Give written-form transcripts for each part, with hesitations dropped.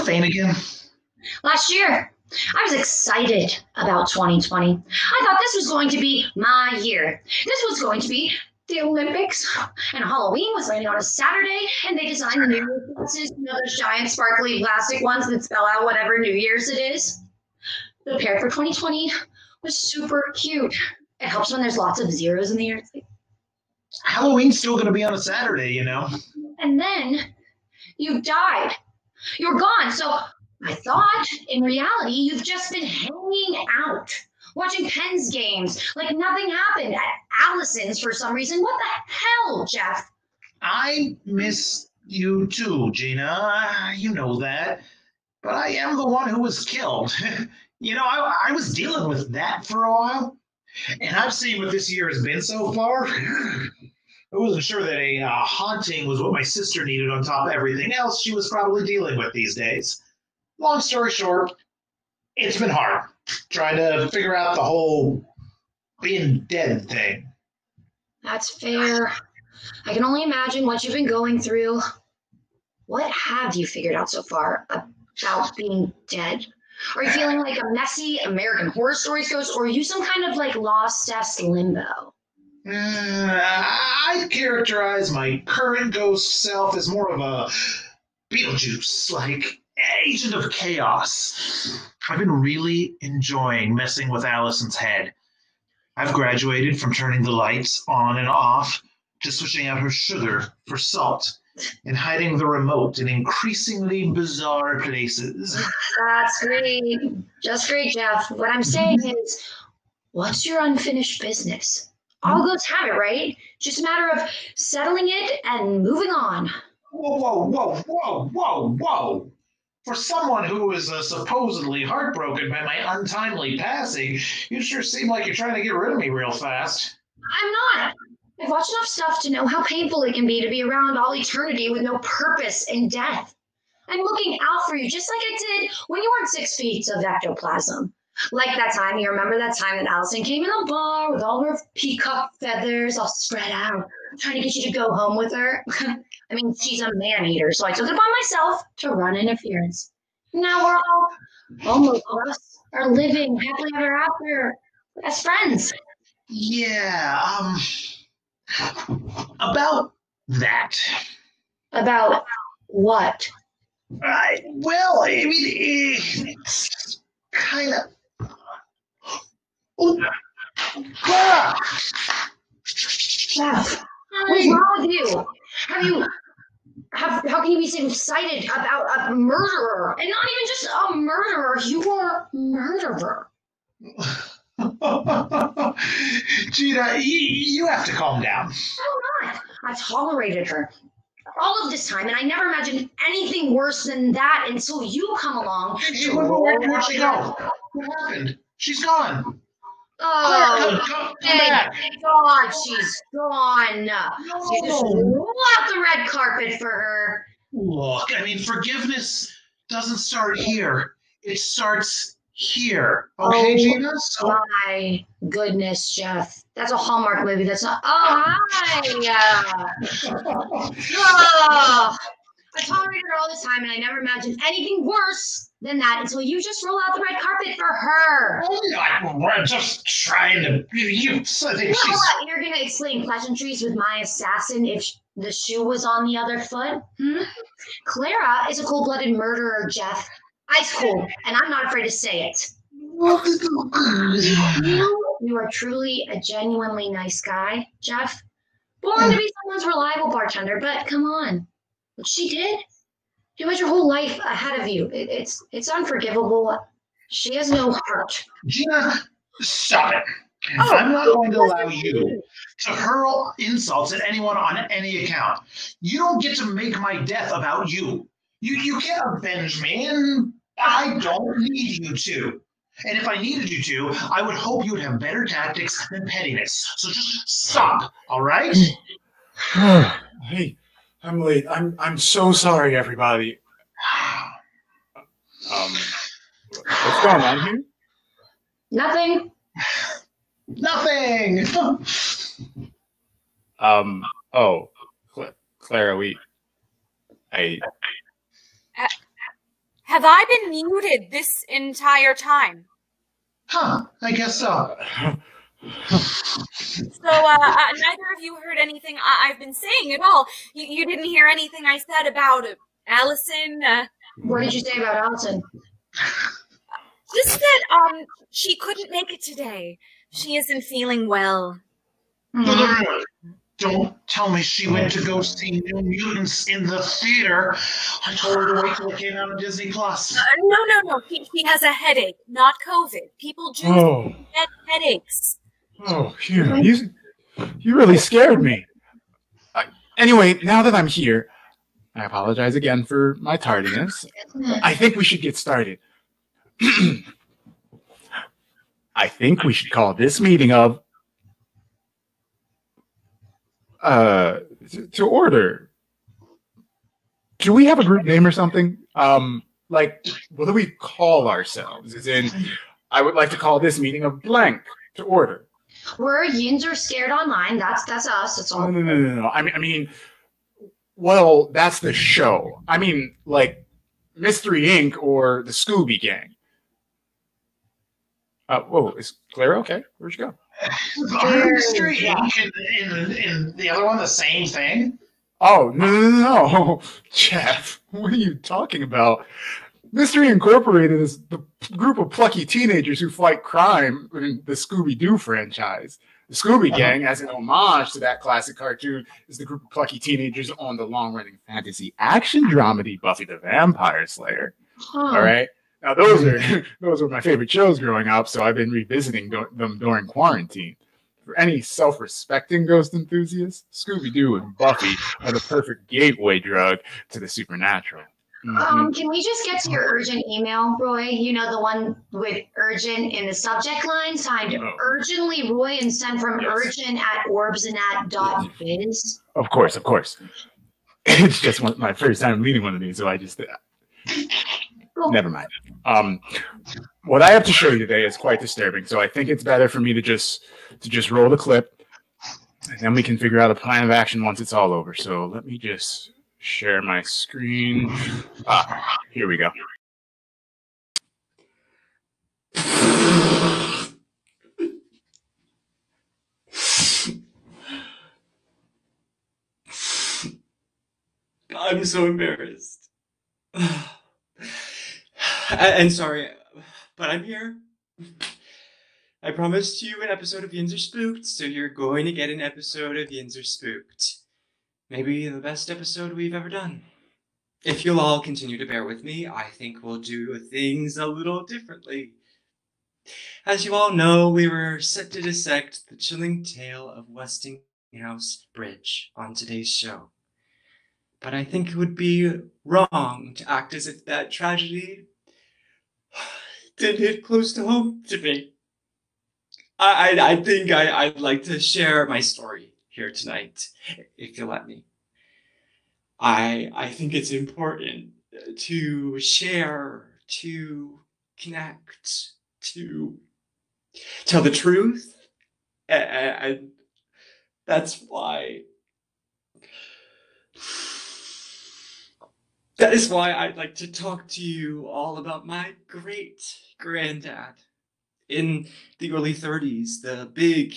faint again? Last year, I was excited about 2020. I thought this was going to be my year. This was going to be the Olympics, and Halloween was landing on a Saturday, and they designed the New Year's glasses, those giant sparkly plastic ones that spell out whatever New Year's it is. The pair for 2020 was super cute. It helps when there's lots of zeros in the air. Halloween's still going to be on a Saturday, you know. And then you died. You were gone. So I thought, in reality, you've just been hanging out, watching Penn's games, like nothing happened at Allison's for some reason. What the hell, Jeff? I miss you too, Geena. You know that. But I am the one who was killed. You know, I was dealing with that for a while. And I've seen what this year has been so far. I wasn't sure that a haunting was what my sister needed on top of everything else she was probably dealing with these days. Long story short, it's been hard trying to figure out the whole being dead thing. That's fair. I can only imagine what you've been going through. What have you figured out so far about being dead? Are you feeling like a messy American Horror Stories ghost, or are you some kind of like Lost Steps limbo? I'd characterize my current ghost self as more of a Beetlejuice, like agent of chaos. I've been really enjoying messing with Allison's head. I've graduated from turning the lights on and off to switching out her sugar for salt and hiding the remote in increasingly bizarre places. That's great. Just great, Jeff. What I'm saying is, what's your unfinished business? All ghosts have it, right? Just a matter of settling it and moving on. Whoa. For someone who is supposedly heartbroken by my untimely passing, you sure seem like you're trying to get rid of me real fast. I'm not. I've watched enough stuff to know how painful it can be around all eternity with no purpose in death. I'm looking out for you just like I did when you weren't 6 feet of ectoplasm. Like that time, you remember that time that Allison came in a bar with all her peacock feathers all spread out, trying to get you to go home with her? I mean, she's a man-eater, so I took it upon myself to run interference. Now we're all, almost us, are living happily ever after as friends. Yeah, about that. About what? Well, I mean, it's kind of... Oh, Clara! Jeff, what's wrong with you? How can you be so excited about a murderer? And not even just a murderer, you're a murderer. Geena, you have to calm down. I'm not. I've tolerated her all of this time, and I never imagined anything worse than that until you come along. Where'd she go? What happened? She's gone. Oh, come thank back. God she's gone. No. You just roll out the red carpet for her. Look, I mean, forgiveness doesn't start here. It starts here. Okay, Geena? So... My goodness, Jeff. That's a Hallmark movie. That's not... Oh, hi. Oh, I tolerated her all this time, and I never imagined anything worse than that until you just roll out the red carpet for her. I'm just trying to... I think You're going to explain pleasantries with my assassin if the shoe was on the other foot? Clara is a cold-blooded murderer, Jeff. Ice cold, and I'm not afraid to say it. You are truly a genuinely nice guy, Jeff. Born to be someone's reliable bartender, but come on. What she did? You had your whole life ahead of you. It's unforgivable. She has no heart. Geena, stop it. I'm not going to allow you to hurl insults at anyone on any account. You don't get to make my death about you. You can't avenge me, and I don't need you to. And if I needed you to, I would hope you would have better tactics than pettiness. So just stop, all right? Hey, I'm late. I'm so sorry, everybody. What's going on here? Nothing. Nothing. Oh, Clara, Have I been muted this entire time? Huh, I guess so. So, neither of you heard anything I've been saying at all. You didn't hear anything I said about Allison? What did you say about Allison? Just that, she couldn't make it today. She isn't feeling well. Don't tell me she went to go see New Mutants in the theater. I told her to wait till it came out on Disney Plus. No. She has a headache, not COVID. People do get headaches. Oh, phew. You really scared me. Anyway, now that I'm here, I apologize again for my tardiness. I think we should get started. I think we should call this meeting of to order. Do we have a group name or something? Like, what do we call ourselves? As in, I would like to call this meeting of blank to order. We're Yinzer Scared Online. That's us. That's all. No. I mean, well, that's the show. I mean, like Mystery Inc. or the Scooby Gang. Whoa, is Clara okay? Where'd you go? Are Mystery Inc. and the other one the same thing? Oh, no. Jeff, what are you talking about? Mystery Incorporated is the group of plucky teenagers who fight crime in the Scooby-Doo franchise. The Scooby Gang, as an homage to that classic cartoon, is the group of plucky teenagers on the long-running fantasy action dramedy Buffy the Vampire Slayer. All right? Now, those were my favorite shows growing up, so I've been revisiting them during quarantine. For any self-respecting ghost enthusiasts, Scooby-Doo and Buffy are the perfect gateway drug to the supernatural. Can we just get to your urgent email, Roy? You know, the one with urgent in the subject line, signed urgently Roy and sent from urgent@orbsandat.biz. Of course. It's just my first time meeting one of these, so I just... Never mind. What I have to show you today is quite disturbing, so I think it's better for me to just roll the clip, and then we can figure out a plan of action once it's all over. So let me just share my screen. Here we go. I'm so embarrassed. And sorry, but I'm here. I promised you an episode of Yinzer Spooked, so you're going to get an episode of Yinzer Spooked. Maybe the best episode we've ever done. If you'll all continue to bear with me, I think we'll do things a little differently. As you all know, we were set to dissect the chilling tale of Westinghouse Bridge on today's show. But I think it would be wrong to act as if that tragedy didn't hit close to home to me. I think I'd like to share my story here tonight, if you'll let me. I think it's important to share, to connect, to tell the truth, and that's why... That is why I'd like to talk to you all about my great-granddad. In the early 30s, the big,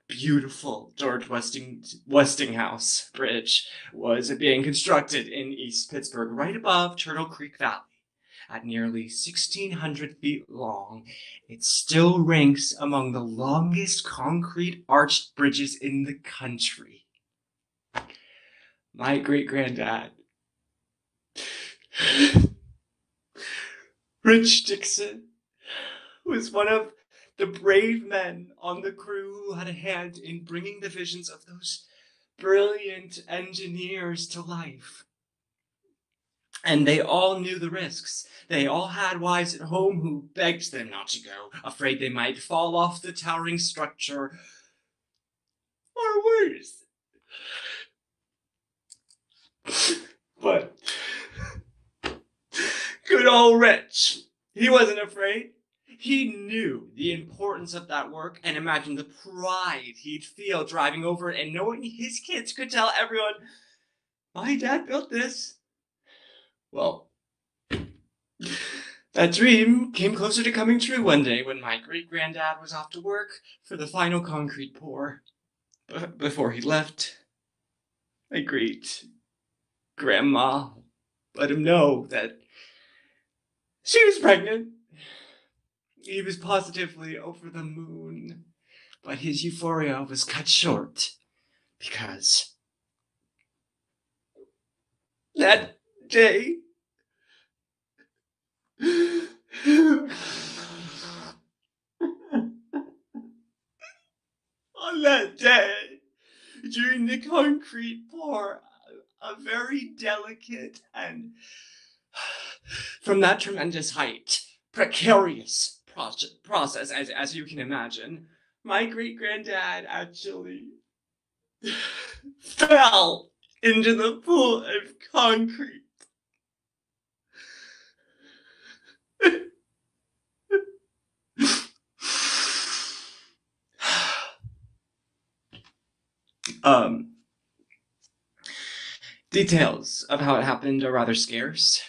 beautiful George Westinghouse Bridge was being constructed in East Pittsburgh, right above Turtle Creek Valley. At nearly 1,600 feet long, it still ranks among the longest concrete arched bridges in the country. My great-granddad, Rich Dixon, was one of the brave men on the crew who had a hand in bringing the visions of those brilliant engineers to life. And they all knew the risks. They all had wives at home who begged them not to go, afraid they might fall off the towering structure, or worse. But good old Rich, he wasn't afraid. He knew the importance of that work and imagined the pride he'd feel driving over it and knowing his kids could tell everyone, my dad built this. Well, That dream came closer to coming true one day when my great-granddad was off to work for the final concrete pour. Before he left, my great-grandma let him know that she was pregnant. He was positively over the moon, but his euphoria was cut short because that day, on that day, during the concrete pour, a very delicate and, from that tremendous height, precarious process, as you can imagine, my great-granddad actually fell into the pool of concrete. Details of how it happened are rather scarce.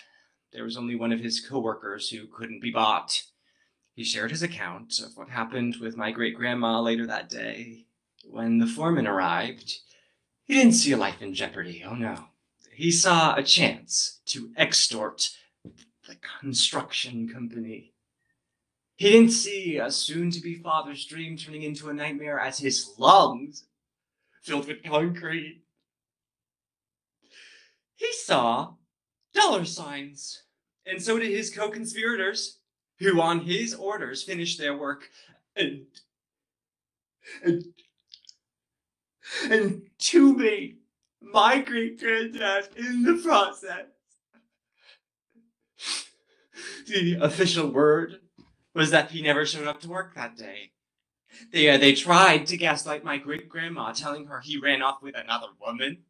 There was only one of his co-workers who couldn't be bought. He shared his account of what happened with my great-grandma later that day. When the foreman arrived, he didn't see a life in jeopardy, oh no. He saw a chance to extort the construction company. He didn't see a soon-to-be father's dream turning into a nightmare as his lungs filled with concrete. He saw dollar signs, and so did his co-conspirators, who on his orders finished their work and tubing my great-granddad in the process. The official word was that he never showed up to work that day. They tried to gaslight my great-grandma, telling her he ran off with another woman.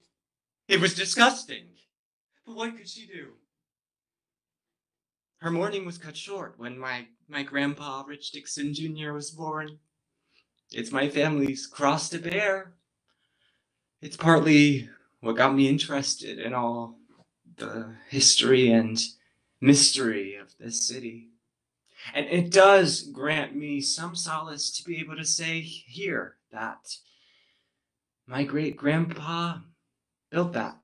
It was disgusting. But what could she do? Her mourning was cut short when my grandpa, Rich Dixon Jr., was born. It's my family's cross to bear. It's partly what got me interested in all the history and mystery of this city. And it does grant me some solace to be able to say here that my great-grandpa built that.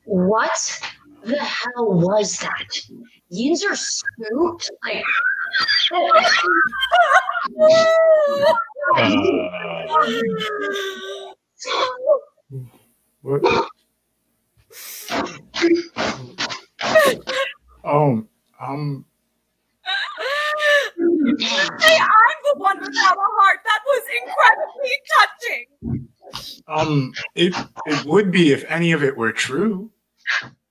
What the hell was that? Yinzer spooked? Like. What? Hey, I'm the one without a heart. That was incredibly touching. It would be if any of it were true.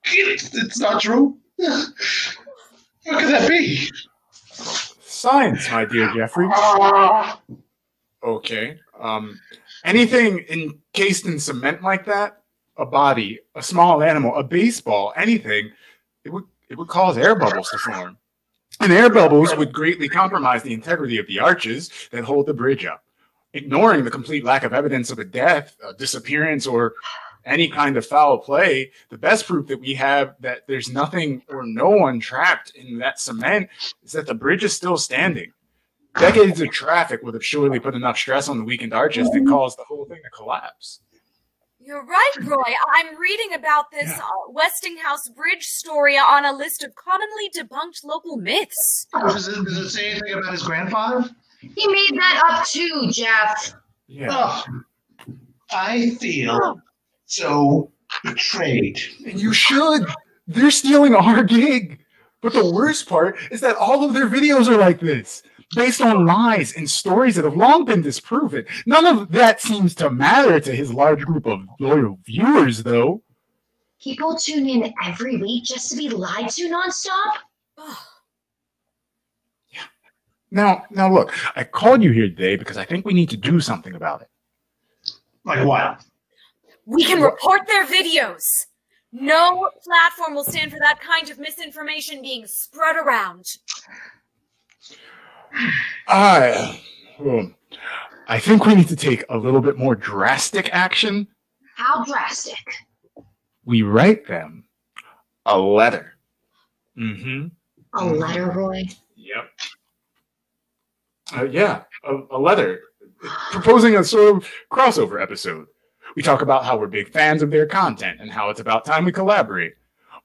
It's not true. What could that be? Science, my dear Jeffrey. Okay. Anything encased in cement like that, a body, a small animal, a baseball, anything, it would cause air bubbles to form. And air bubbles would greatly compromise the integrity of the arches that hold the bridge up. Ignoring the complete lack of evidence of a death, a disappearance, or any kind of foul play, the best proof that we have that there's nothing or no one trapped in that cement is that the bridge is still standing. Decades of traffic would have surely put enough stress on the weakened arches to cause the whole thing to collapse. You're right, Roy. I'm reading about this Westinghouse Bridge story on a list of commonly debunked local myths. Does it say anything about his grandfather? He made that up too, Jeff. Yeah. Oh, I feel so betrayed. And you should. They're stealing our gig. But the worst part is that all of their videos are like this, based on lies and stories that have long been disproven. None of that seems to matter to his large group of loyal viewers, though. People tune in every week just to be lied to nonstop? Now look, I called you here today because I think we need to do something about it. Like what? We can report their videos. No platform will stand for that kind of misinformation being spread around. I think we need to take a little bit more drastic action. How drastic? We write them a letter. Mm-hmm. A letter, Roy? Yep. Yeah, a letter proposing a sort of crossover episode. We talk about how we're big fans of their content and how it's about time we collaborate.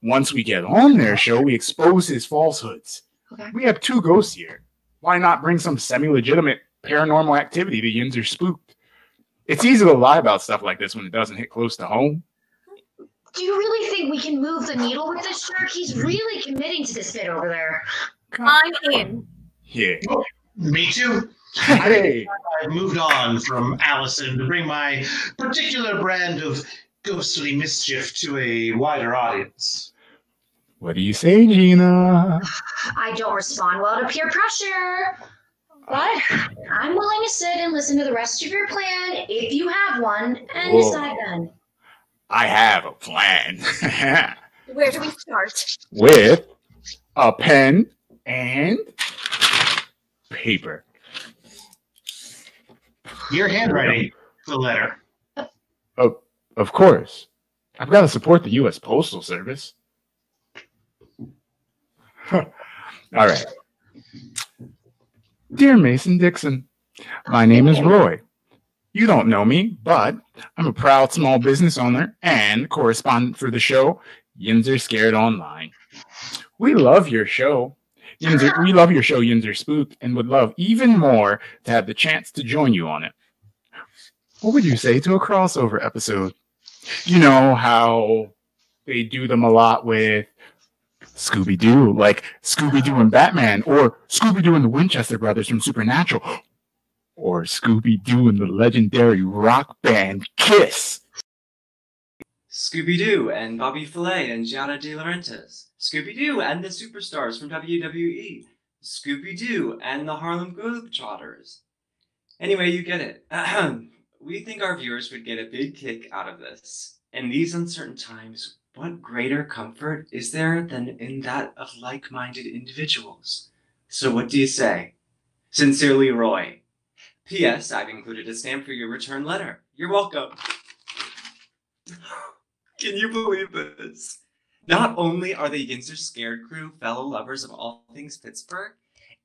Once we get on their show, we expose his falsehoods. Okay. We have 2 ghosts here. Why not bring some semi-legitimate paranormal activity to Yinzer Spooked? It's easy to lie about stuff like this when it doesn't hit close to home. Do you really think we can move the needle with this jerk? He's really committing to this bit over there. I'm in. Yeah. Me too. Hey. I've moved on from Allison to bring my particular brand of ghostly mischief to a wider audience. What do you say, Geena? I don't respond well to peer pressure. But I'm willing to sit and listen to the rest of your plan, if you have one, and Whoa. decide then. I have a plan. Where do we start? With a pen and paper. Your handwriting, the letter. Of course. I've got to support the U.S. Postal Service. All right. Dear Mason Dixon, my name is Roy. You don't know me, but I'm a proud small business owner and correspondent for the show Yinzer Scared Online. We love your show. We love your show, Yinzer Spooked, and would love even more to have the chance to join you on it. What would you say to a crossover episode? You know how they do them a lot with Scooby-Doo, like Scooby-Doo and Batman, or Scooby-Doo and the Winchester Brothers from Supernatural, or Scooby-Doo and the legendary rock band Kiss. Scooby-Doo and Bobby Flay and Giada De Laurentiis. Scooby-Doo and the Superstars from WWE. Scooby-Doo and the Harlem Globetrotters. Anyway, you get it. We think our viewers would get a big kick out of this. In these uncertain times, what greater comfort is there than in that of like-minded individuals? So what do you say? Sincerely, Roy. P.S. I've included a stamp for your return letter. You're welcome. Can you believe this? Not only are the Yinzer Scared crew fellow lovers of all things Pittsburgh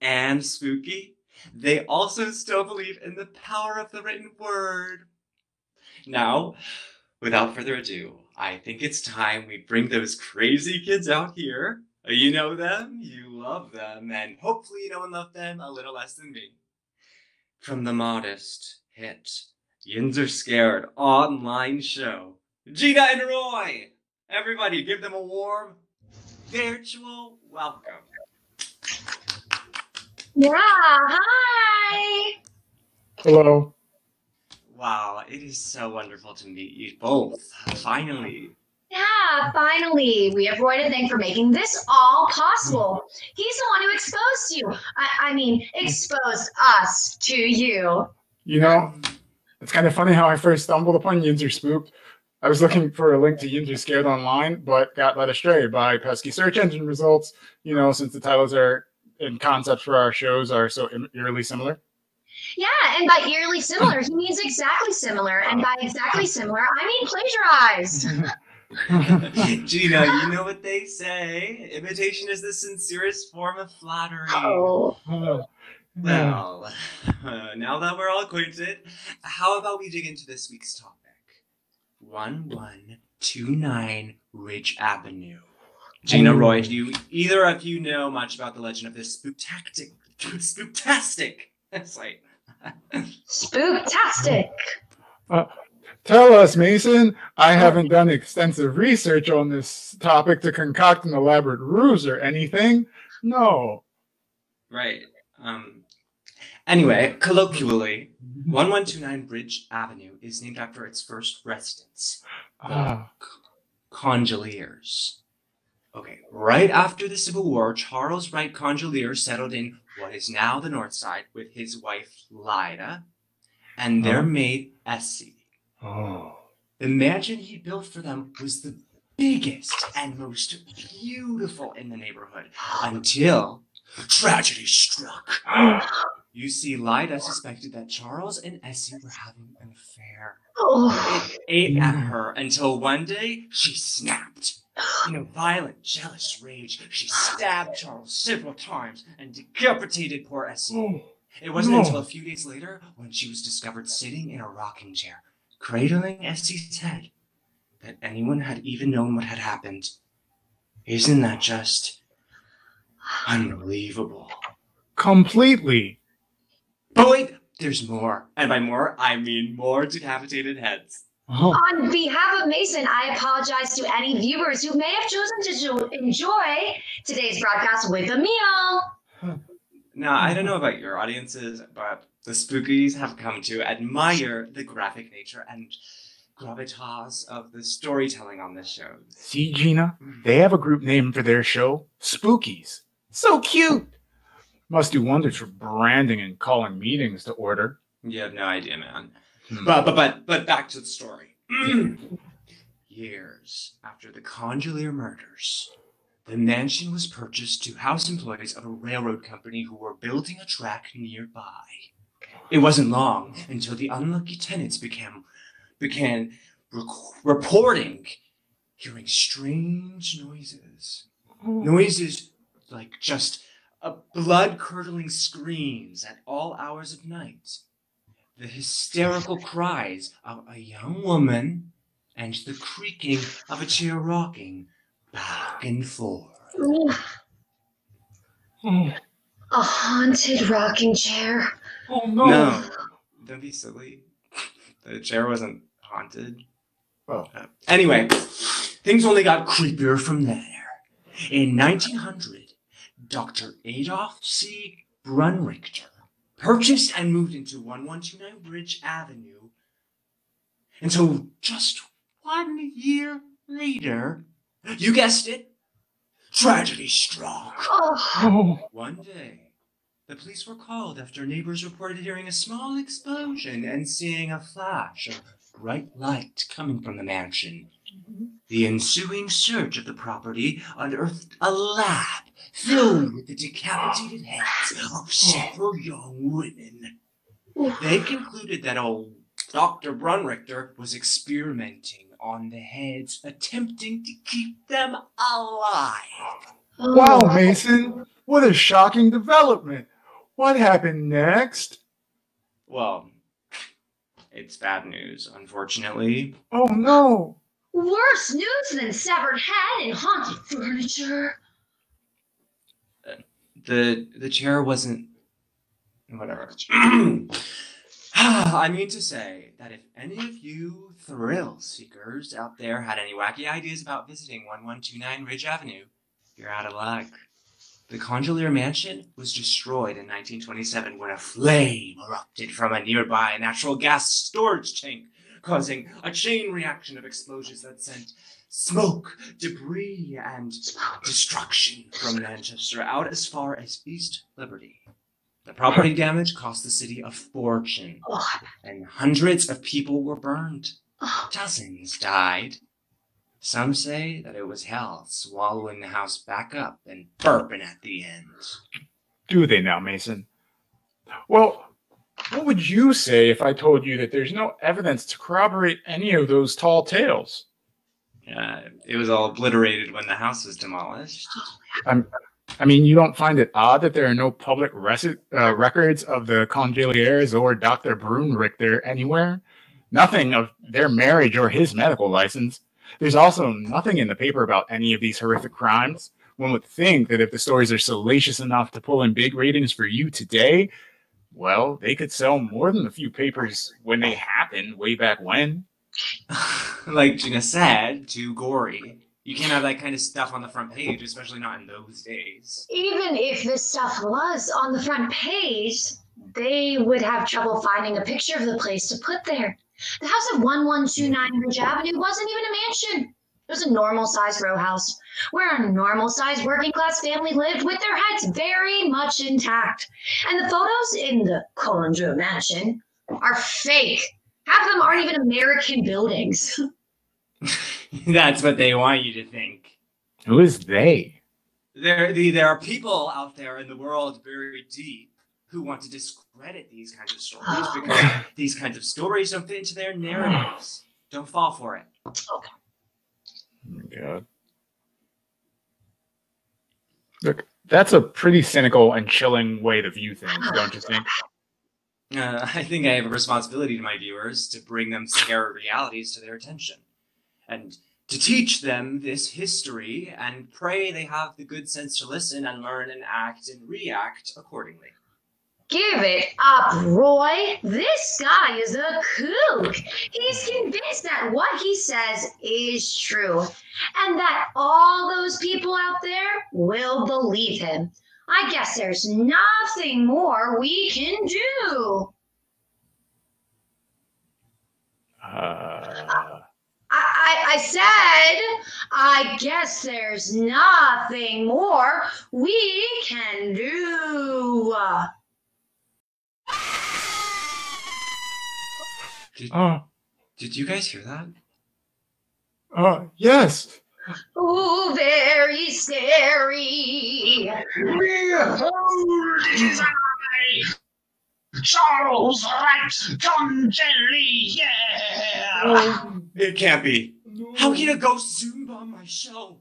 and spooky, they also still believe in the power of the written word. Now, without further ado, I think it's time we bring those crazy kids out here. You know them, you love them, and hopefully you know and love them a little less than me. From the modest hit Yinzer Scared Online show, Geena and Roy! Everybody give them a warm virtual welcome. Yeah, hi! Hello. Wow, it is so wonderful to meet you both. Finally. Yeah, finally. We have Roy to thank for making this all possible. He's the one who exposed you. I mean, exposed us to you. You know, it's kind of funny how I first stumbled upon Yinzer Spooked. I was looking for a link to Yinzer Scared Online, but got led astray by pesky search engine results, you know, since the titles are and concepts for our shows are so eerily similar. Yeah, and by eerily similar, he means exactly similar. And by exactly similar, I mean plagiarized. Geena, you know what they say. Imitation is the sincerest form of flattery. Oh. Well, now that we're all acquainted, how about we dig into this week's topic? 1129 Ridge Avenue. Geena, Roy, do either of you know much about the legend of this spooktastic site? Spooktastic. Tell us, Mason. I haven't done extensive research on this topic to concoct an elaborate ruse or anything. No. Right. Anyway, colloquially, 1129 Bridge Avenue is named after its first residents, the Colliers. Okay, right after the Civil War, Charles Wright Collier settled in what is now the North Side with his wife, Lyda, and their maid, Essie. Oh. The mansion he built for them was the biggest and most beautiful in the neighborhood until tragedy struck. You see, Lyda suspected that Charles and Essie were having an affair. Oh. It ate at her until one day she snapped. In a violent, jealous rage, she stabbed Charles several times and decapitated poor Essie. It wasn't until a few days later when she was discovered sitting in a rocking chair, cradling Essie's head, that anyone had even known what had happened. Isn't that just unbelievable? Completely. But wait, there's more. And by more, I mean more decapitated heads. Oh. On behalf of Mason, I apologize to any viewers who may have chosen to enjoy today's broadcast with a meal. Now, I don't know about your audiences, but the Spookies have come to admire the graphic nature and gravitas of the storytelling on this show. See, Geena? They have a group name for their show, Spookies. So cute! Must do wonders for branding and calling meetings to order. You have no idea, man. But back to the story. Years after the Collier murders, the mansion was purchased to house employees of a railroad company who were building a track nearby. It wasn't long until the unlucky tenants began reporting hearing strange noises. Noises like just blood-curdling screams at all hours of night. The hysterical cries of a young woman and the creaking of a chair rocking back and forth. A haunted rocking chair. Oh, no. No, don't be silly. The chair wasn't haunted. Oh. Anyway, things only got creepier from there. In 1900, Dr. Adolf C. Brunrichter purchased and moved into 1129 Bridge Avenue. And so just 1 year later, you guessed it, tragedy struck. Oh. One day, the police were called after neighbors reported hearing a small explosion and seeing a flash of bright light coming from the mansion. The ensuing search of the property unearthed a lab filled with the decapitated heads of several young women. They concluded that old Dr. Brunrichter was experimenting on the heads, attempting to keep them alive. Wow, Mason. What a shocking development. What happened next? Well, it's bad news, unfortunately. Oh, no. Worse news than severed head and haunted furniture. The chair wasn't... Whatever. I mean to say that if any of you thrill seekers out there had any wacky ideas about visiting 1129 Ridge Avenue, you're out of luck. The Collier mansion was destroyed in 1927 when a flame erupted from a nearby natural gas storage tank, causing a chain reaction of explosions that sent smoke, debris, and destruction from Manchester out as far as East Liberty. The property damage cost the city a fortune, and hundreds of people were burned. Dozens died. Some say that it was hell swallowing the house back up and burping at the end. Do they now, Mason? Well, what would you say if I told you that there's no evidence to corroborate any of those tall tales? It was all obliterated when the house was demolished. I mean, you don't find it odd that there are no public records of the Colliers or Dr. Brunrichter anywhere? Nothing of their marriage or his medical license. There's also nothing in the paper about any of these horrific crimes. One would think that if the stories are salacious enough to pull in big ratings for you today, well, they could sell more than a few papers when they happened way back when. Like Geena said, too gory. You can't have that kind of stuff on the front page, especially not in those days. Even if this stuff was on the front page, they would have trouble finding a picture of the place to put there. The house at 1129 Ridge Avenue wasn't even a mansion. It was a normal-sized row house where a normal-sized working-class family lived with their heads very much intact. And the photos in the Collier mansion are fake. Half of them aren't even American buildings. That's what they want you to think. Who is they? There are people out there in the world very deep who want to credit these kinds of stories because these kinds of stories don't fit into their narratives. Don't fall for it. Okay. Oh my God. Look, that's a pretty cynical and chilling way to view things, don't you think? I think I have a responsibility to my viewers to bring them scary realities to their attention. And to teach them this history and pray they have the good sense to listen and learn and act and react accordingly. Give it up, Roy. This guy is a kook. He's convinced that what he says is true and that all those people out there will believe him. I guess there's nothing more we can do. I said, I guess there's nothing more we can do. Did you guys hear that? Yes. Ooh, very scary. Behold his eye, Charles Wright Collier. It can't be. How can a ghost zoom bomb my show?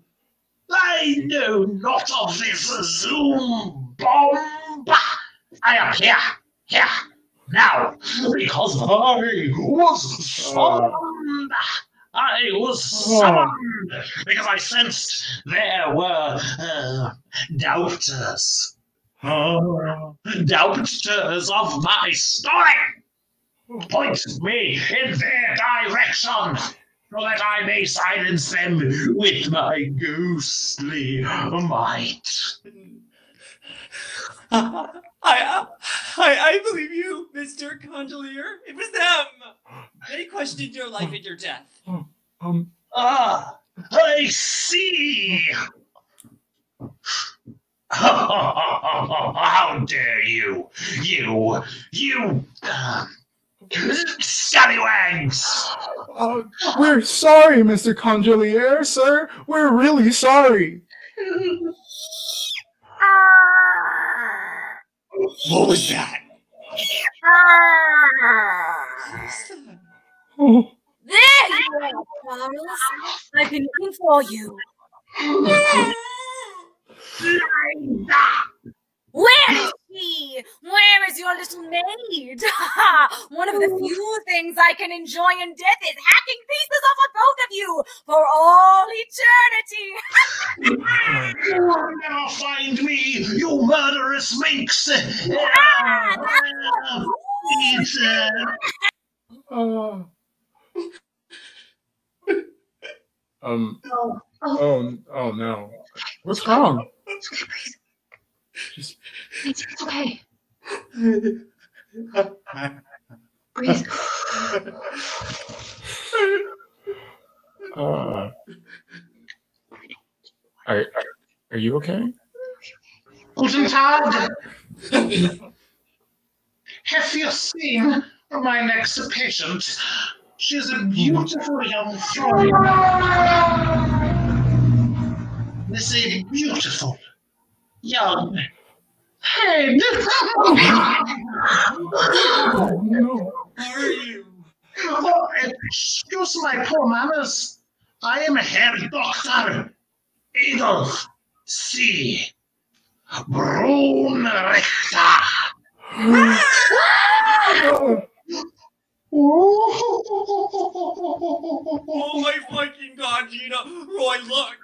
I know not of this Zoom bomb. I am here, now, because I was summoned. I was summoned because I sensed there were doubters. Doubters of my story. Point me in their direction so that I may silence them with my ghostly might. I believe you, Mr. Collier. It was them. They questioned your life and your death. I see. How dare you scallywags! We're sorry, Mr. Collier, sir. We're really sorry. What was that? Oh. There you are, Charles. I've been looking for you. Where is she? Where is your little maid? One of the few things I can enjoy in death is hacking pieces off of both of you for all eternity. You will never find me, you murderous minx! Oh no. What's wrong? It's okay. Breathe. Are you okay? Guten Tag! Have you seen my next patient? She's a beautiful young Freud. This is beautiful, young head. No. Who are you? Oh, excuse my poor manners. I am Herr Dr. Adolf C. Brunrichter. Oh my fucking god, Geena! Roy, look!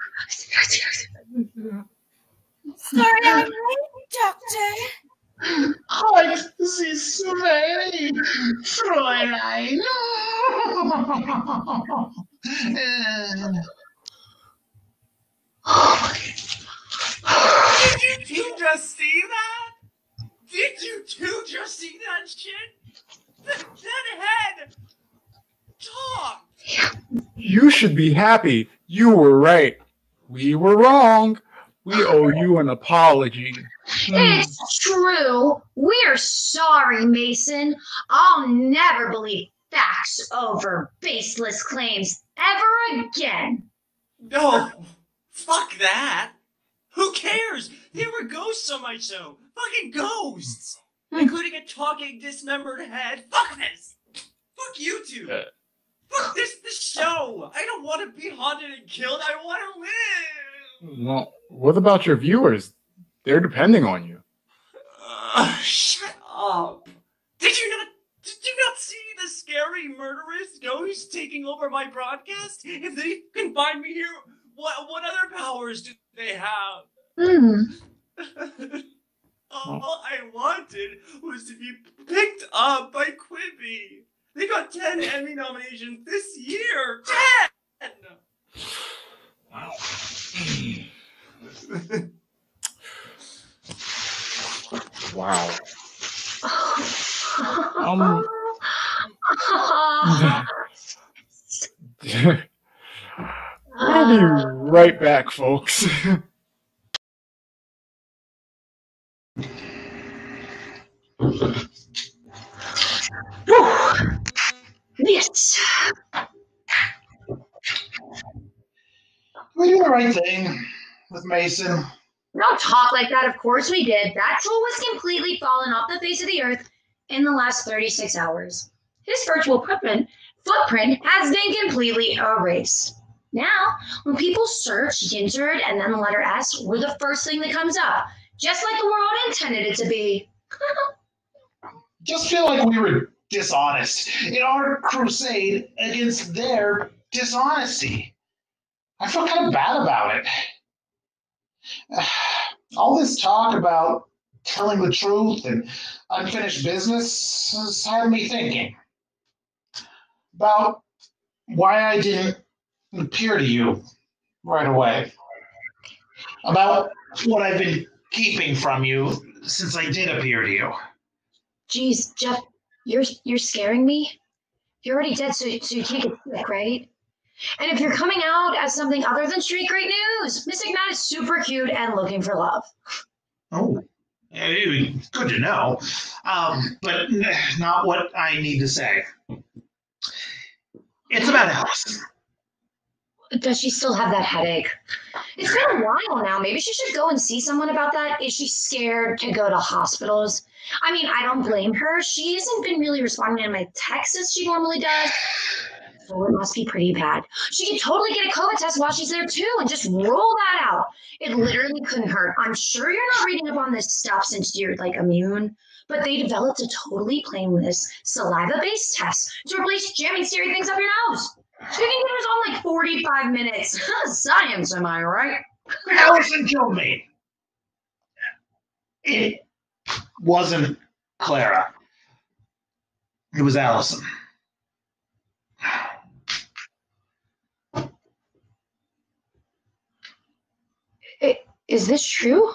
Sorry, I'm late, Doctor. Halt this way, Fräulein. Did you two just see that? Did you two just see that shit? That head! Talk! You should be happy. You were right. We were wrong. We owe you an apology. It's true. We're sorry, Mason. I'll never believe facts over baseless claims ever again. No! Fuck that! Who cares? There were ghosts on my show! Fucking ghosts! including a talking, dismembered head. Fuck this! Fuck you two! Fuck this show! I don't want to be haunted and killed. I want to live. Well, what about your viewers? They're depending on you. Shut up! Did you not see the scary murderous ghost taking over my broadcast? If they can find me here, what other powers do they have? All I wanted was to be picked up by Quibi. They got 10 Emmy nominations this year. 10! Wow. Wow. We'll be right back, folks. Yes. We did the right thing with Mason. Don't talk like that. Of course we did. That tool was completely fallen off the face of the earth in the last 36 hours. His virtual footprint has been completely erased. Now, when people search Yinzer and then the letter S, we're the first thing that comes up, just like the world intended it to be. Just feel like we were dishonest in our crusade against their dishonesty. I feel kind of bad about it. All this talk about telling the truth and unfinished business has had me thinking about why I didn't appear to you right away. About what I've been keeping from you since I did appear to you. Jeez, Jeff, you're scaring me. You're already dead, so you can't get sick, right? And if you're coming out as something other than straight great news, Mystic Matt is super cute and looking for love. Oh, good to know. But not what I need to say. It's about Alice. Does she still have that headache? It's been a while now. Maybe she should go and see someone about that. Is she scared to go to hospitals? I mean, I don't blame her. She hasn't been really responding to my texts as she normally does. So it must be pretty bad. She could totally get a COVID test while she's there too and just roll that out. It literally couldn't hurt. I'm sure you're not reading up on this stuff since you're like immune, but they developed a totally painless saliva-based test to replace jamming scary things up your nose. She can get hers on like 45 minutes. Science, am I right? Allison killed me. It wasn't Clara. It was Allison. Is this true?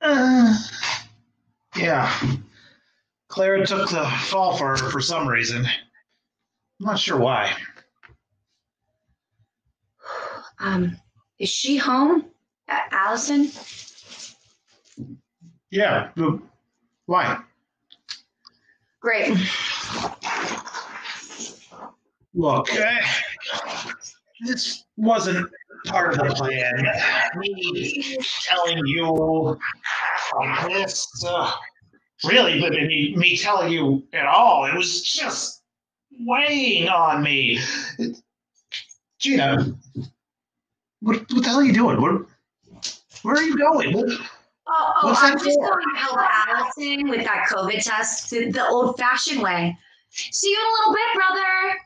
Yeah. Clara took the fall for her for some reason. I'm not sure why. Is she home? Allison? Yeah. Why? Great. Look, this wasn't part of the plan. Me telling you this, really, but me telling you at all, it was just weighing on me. Geena, what the hell are you doing? Where are you going? I'm just going to help Allison with that COVID test the old-fashioned way. See you in a little bit, brother.